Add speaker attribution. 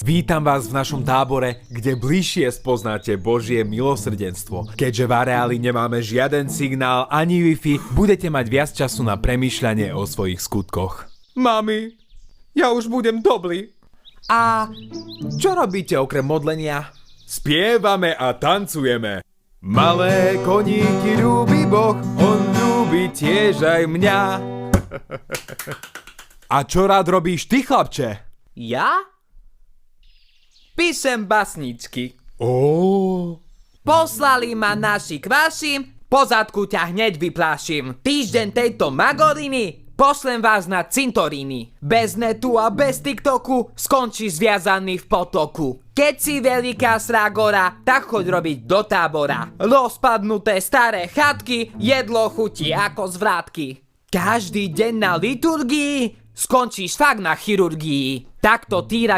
Speaker 1: Vítam vás v našom tábore, kde bližšie spoznáte Božie milosrdenstvo. Keďže v areáli nemáme žiaden signál ani Wi-Fi, budete mať viac času na premýšľanie o svojich skutkoch. Mami, ja už budem dobrý. A čo robíte okrem modlenia? Spievame a tancujeme. Malé koníky ľúbi Boh, on ľúbi tiež aj mňa. A čo rád robíš ty, chlapče?
Speaker 2: Ja? Píšem basničky. Poslali ma naši k vašim, po zadku ťa hneď vyplášim. Týždeň tejto magoriny, pošlem vás na cintoríny. Bez netu a bez TikToku, skončíš zviazaný v potoku. Keď si veľká srágora, tak choď robiť do tábora. Rozpadnuté staré chatky, jedlo chutí ako z vrátky. Každý deň na liturgii, skončíš fakt na chirurgii. Takto týrať